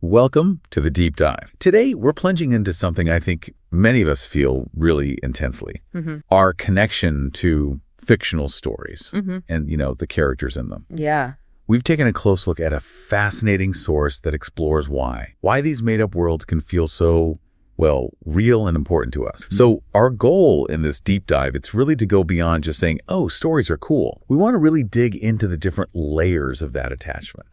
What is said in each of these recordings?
Welcome to the Deep Dive. Today, we're plunging into something I think many of us feel really intensely. Our connection to fictional stories and, the characters in them. Yeah. We've taken a close look at a fascinating source that explores why these made-up worlds can feel so, real and important to us. So our goal in this deep dive, it's really to go beyond just saying, oh, stories are cool. We want to really dig into the different layers of that attachment.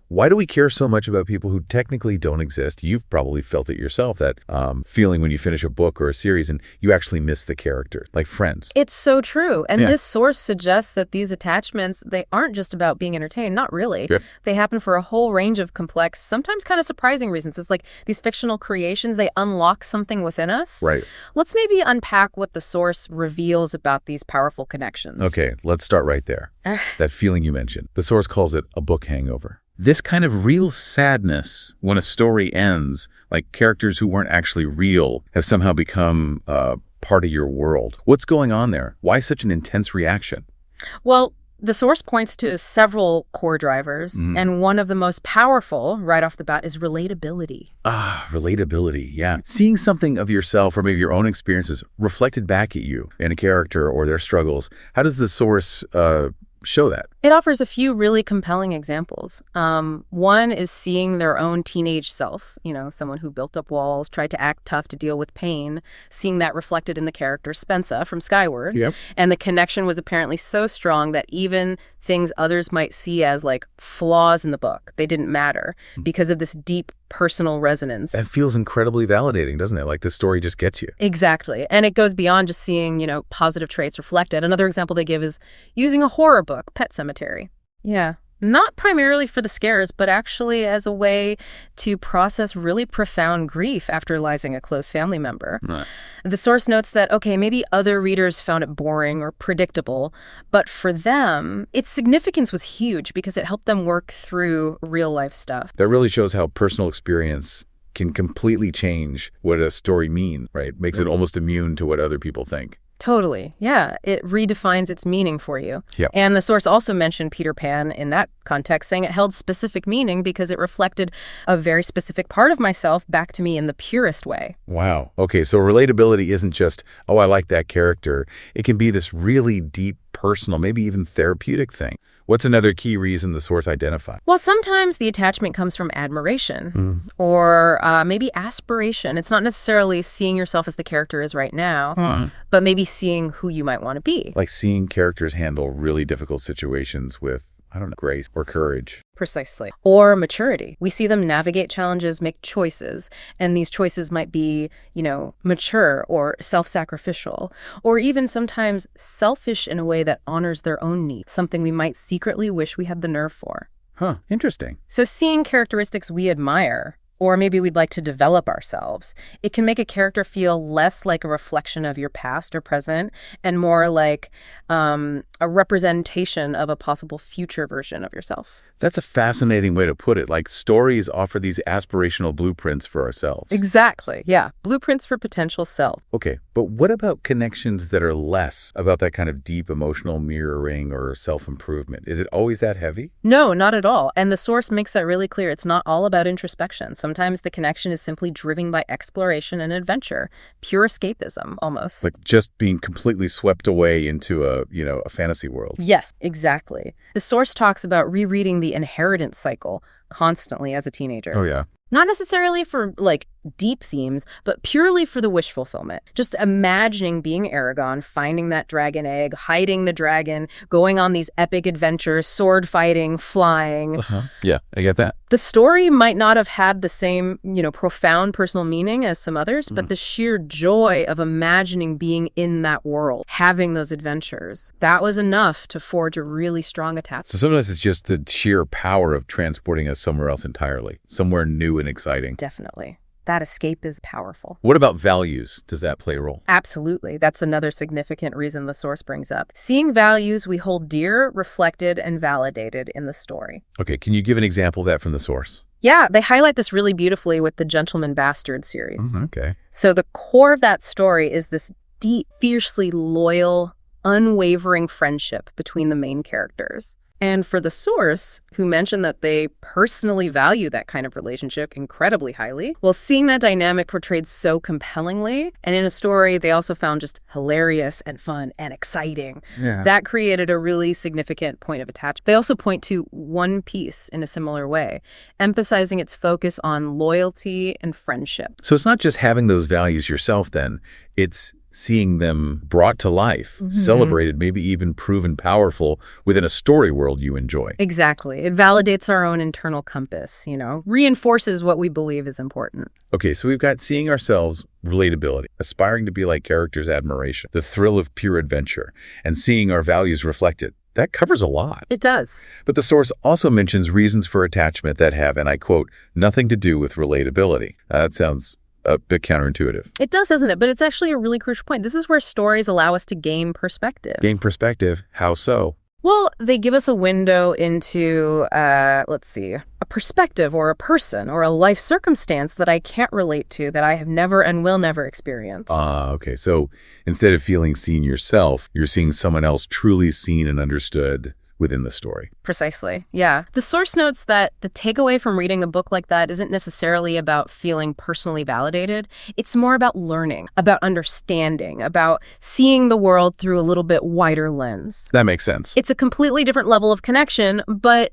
Why do we care so much about people who technically don't exist? You've probably felt it yourself, that feeling when you finish a book or a series and you actually miss the character, like Friends. It's so true. And this source suggests that these attachments, they aren't just about being entertained. Not really. Yep. They happen for a whole range of complex, sometimes kind of surprising reasons. It's like these fictional creations, they unlock something within us. Right. Let's maybe unpack what the source reveals about these powerful connections. Okay, let's start right there. That feeling you mentioned. The source calls it a book hangover. This kind of real sadness when a story ends, like characters who weren't actually real have somehow become part of your world. What's going on there? Why such an intense reaction? Well, the source points to several core drivers, and one of the most powerful, right off the bat, is relatability. Relatability, yeah. Seeing something of yourself or maybe your own experiences reflected back at you in a character or their struggles. How does the source show that? It offers a few really compelling examples. One is seeing their own teenage self, someone who built up walls, tried to act tough to deal with pain, seeing that reflected in the character Spencer from Skyward. Yep. And the connection was apparently so strong that even things others might see as like flaws in the book, they didn't matter because of this deep personal resonance. That feels incredibly validating, doesn't it? Like the story just gets you. Exactly. And it goes beyond just seeing, positive traits reflected. Another example they give is using a horror book, Pet Cemetery. Yeah. Not primarily for the scares, but actually as a way to process really profound grief after losing a close family member. Right. The source notes that, okay, maybe other readers found it boring or predictable, but for them, its significance was huge because it helped them work through real-life stuff. That really shows how personal experience can completely change what a story means, right? Makes it almost immune to what other people think. Totally. Yeah. It redefines its meaning for you. Yep. And the source also mentioned Peter Pan in that context, saying it held specific meaning because it reflected a very specific part of myself back to me in the purest way. Wow. Okay, so relatability isn't just, oh, I like that character. It can be this really deep, personal, maybe even therapeutic thing. What's another key reason the source identified? Well, sometimes the attachment comes from admiration or maybe aspiration. It's not necessarily seeing yourself as the character is right now, but maybe seeing who you might want to be. Like seeing characters handle really difficult situations with, grace or courage. Precisely. Or maturity. We see them navigate challenges, make choices, and these choices might be, mature or self-sacrificial, or even sometimes selfish in a way that honors their own needs, something we might secretly wish we had the nerve for. Interesting. So seeing characteristics we admire, or maybe we'd like to develop ourselves, it can make a character feel less like a reflection of your past or present and more like a representation of a possible future version of yourself. That's a fascinating way to put it. Like stories offer these aspirational blueprints for ourselves. Exactly. Yeah. Blueprints for potential self. Okay, but what about connections that are less about that kind of deep emotional mirroring or self-improvement? Is it always that heavy? No, not at all. And the source makes that really clear. It's not all about introspection. Sometimes the connection is simply driven by exploration and adventure, pure escapism almost. Like just being completely swept away into a fantasy world. Yes, exactly. The source talks about rereading the inheritance cycle constantly as a teenager. Oh, yeah. Not necessarily for, deep themes, but purely for the wish fulfillment. Just imagining being Aragorn, finding that dragon egg, hiding the dragon, going on these epic adventures, sword fighting, flying. Yeah, I get that. The story might not have had the same, profound personal meaning as some others, but the sheer joy of imagining being in that world, having those adventures, that was enough to forge a really strong attachment. So sometimes it's just the sheer power of transporting us somewhere else entirely, somewhere new and exciting. Definitely. That escape is powerful. What about values? Does that play a role? Absolutely. That's another significant reason the source brings up. Seeing values we hold dear, reflected, and validated in the story. Okay, can you give an example of that from the source? Yeah, they highlight this really beautifully with the Gentleman Bastard series. Okay. So the core of that story is this deep, fiercely loyal, unwavering friendship between the main characters. And for the source, who mentioned that they personally value that kind of relationship incredibly highly, well, seeing that dynamic portrayed so compellingly, and in a story they also found just hilarious and fun and exciting, that created a really significant point of attachment. They also point to One Piece in a similar way, emphasizing its focus on loyalty and friendship. So it's not just having those values yourself then, it's seeing them brought to life, celebrated, maybe even proven powerful within a story world you enjoy. Exactly. It validates our own internal compass, reinforces what we believe is important. Okay, so we've got seeing ourselves, relatability, aspiring to be like characters' admiration, the thrill of pure adventure, and seeing our values reflected. That covers a lot. It does. But the source also mentions reasons for attachment that have, and I quote, nothing to do with relatability. That sounds a bit counterintuitive. It does, doesn't it? But it's actually a really crucial point. This is where stories allow us to gain perspective. Gain perspective? How so? Well, they give us a window into, a perspective or a person or a life circumstance that I can't relate to, that I have never and will never experience. Okay. So instead of feeling seen yourself, you're seeing someone else truly seen and understood within the story. Precisely. Yeah. The source notes that the takeaway from reading a book like that isn't necessarily about feeling personally validated. It's more about learning, about understanding, about seeing the world through a little bit wider lens. That makes sense. It's a completely different level of connection, but,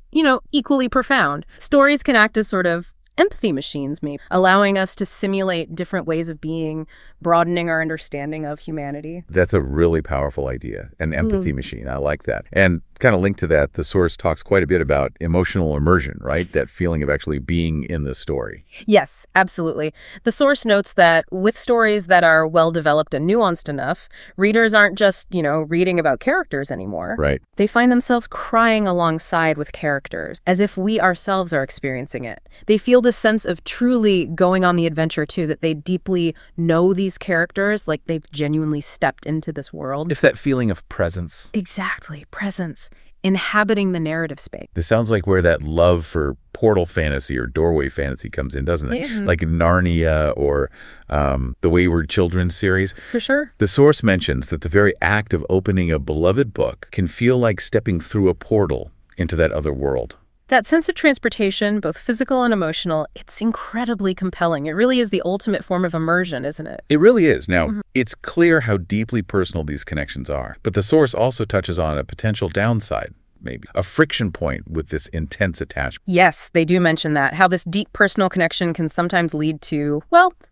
equally profound. Stories can act as sort of empathy machines, maybe, allowing us to simulate different ways of being, broadening our understanding of humanity. That's a really powerful idea, an empathy machine. I like that. And kind of linked to that, the source talks quite a bit about emotional immersion, right? That feeling of actually being in the story. Yes, absolutely. The source notes that with stories that are well-developed and nuanced enough, readers aren't just, reading about characters anymore. Right. They find themselves crying alongside with characters, as if we ourselves are experiencing it. They feel this sense of truly going on the adventure, too, that they deeply know these characters, like they've genuinely stepped into this world. If that feeling of presence. Exactly, presence. Inhabiting the narrative space. This sounds like where that love for portal fantasy or doorway fantasy comes in, doesn't it? Yeah. Like Narnia or the Wayward Children series. For sure. The source mentions that the very act of opening a beloved book can feel like stepping through a portal into that other world. That sense of transportation, both physical and emotional, it's incredibly compelling. It really is the ultimate form of immersion, isn't it? It really is. Now, it's clear how deeply personal these connections are, but the source also touches on a potential downside, maybe, a friction point with this intense attachment. Yes, they do mention that, how this deep personal connection can sometimes lead to,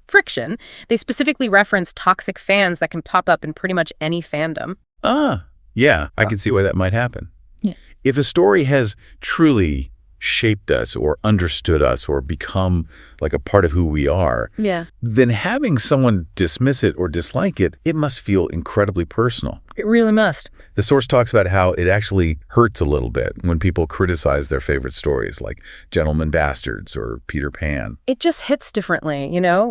friction. They specifically reference toxic fans that can pop up in pretty much any fandom. Yeah, I can see why that might happen. Yeah. If a story has truly shaped us or understood us or become like a part of who we are, then having someone dismiss it or dislike it, it must feel incredibly personal. It really must. The source talks about how it actually hurts a little bit when people criticize their favorite stories like Gentlemen Bastards or Peter Pan. It just hits differently,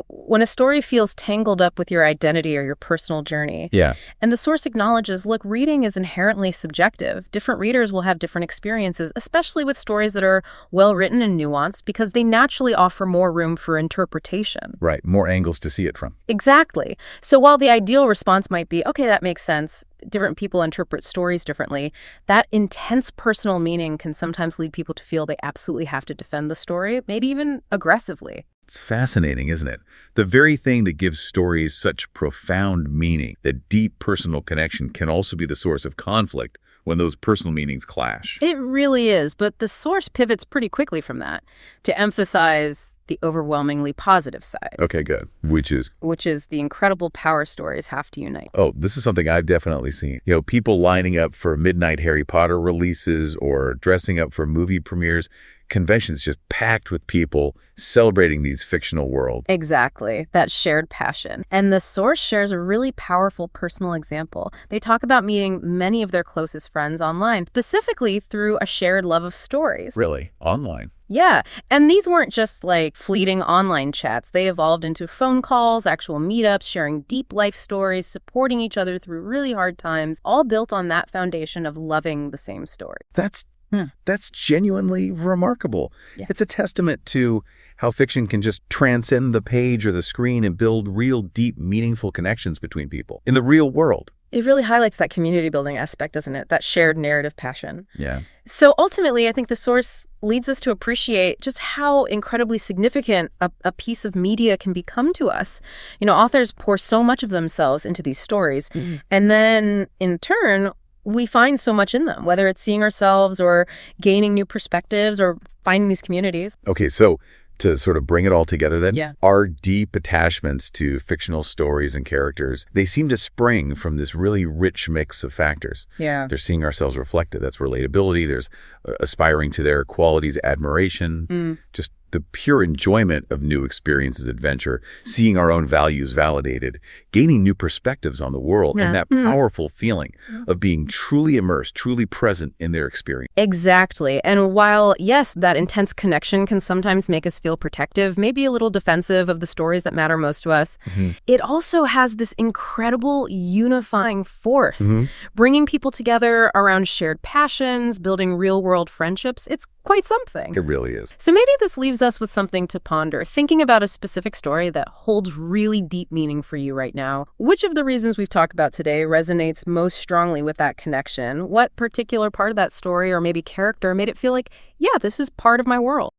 when a story feels tangled up with your identity or your personal journey. Yeah. And the source acknowledges, look, reading is inherently subjective. Different readers will have different experiences, especially with stories that are well-written and nuanced, because they naturally offer more room for interpretation. Right. More angles to see it from. Exactly. So while the ideal response might be, okay, that makes sense, different people interpret stories differently, that intense personal meaning can sometimes lead people to feel they absolutely have to defend the story, maybe even aggressively. It's fascinating, isn't it? The very thing that gives stories such profound meaning, that deep personal connection, can also be the source of conflict when those personal meanings clash. It really is, but the source pivots pretty quickly from that to emphasize the overwhelmingly positive side. Okay, good. Which is the incredible power stories have to unite. Oh, this is something I've definitely seen. People lining up for midnight Harry Potter releases or dressing up for movie premieres. Conventions just packed with people celebrating these fictional worlds. Exactly. That shared passion. And the source shares a really powerful personal example. They talk about meeting many of their closest friends online, specifically through a shared love of stories. Really? Online? Yeah. And these weren't just like fleeting online chats. They evolved into phone calls, actual meetups, sharing deep life stories, supporting each other through really hard times, all built on that foundation of loving the same story. That's genuinely remarkable. Yeah. It's a testament to how fiction can just transcend the page or the screen and build real, deep, meaningful connections between people in the real world. It really highlights that community building aspect, doesn't it? That shared narrative passion. Yeah. So ultimately, I think the source leads us to appreciate just how incredibly significant a piece of media can become to us. Authors pour so much of themselves into these stories, and then in turn, we find so much in them, whether it's seeing ourselves or gaining new perspectives or finding these communities. Okay, so to sort of bring it all together then, Yeah. our deep attachments to fictional stories and characters, they seem to spring from this really rich mix of factors. Yeah. They're seeing ourselves reflected. That's relatability. There's aspiring to their qualities, admiration, just the pure enjoyment of new experiences, adventure, seeing our own values validated, gaining new perspectives on the world, and that powerful feeling of being truly immersed, truly present in their experience. Exactly. And while, yes, that intense connection can sometimes make us feel protective, maybe a little defensive of the stories that matter most to us, it also has this incredible unifying force, bringing people together around shared passions, building real-world friendships. It's quite something. It really is. So maybe this leaves us with something to ponder, thinking about a specific story that holds really deep meaning for you right now. Which of the reasons we've talked about today resonates most strongly with that connection? What particular part of that story or maybe character made it feel like, yeah, this is part of my world?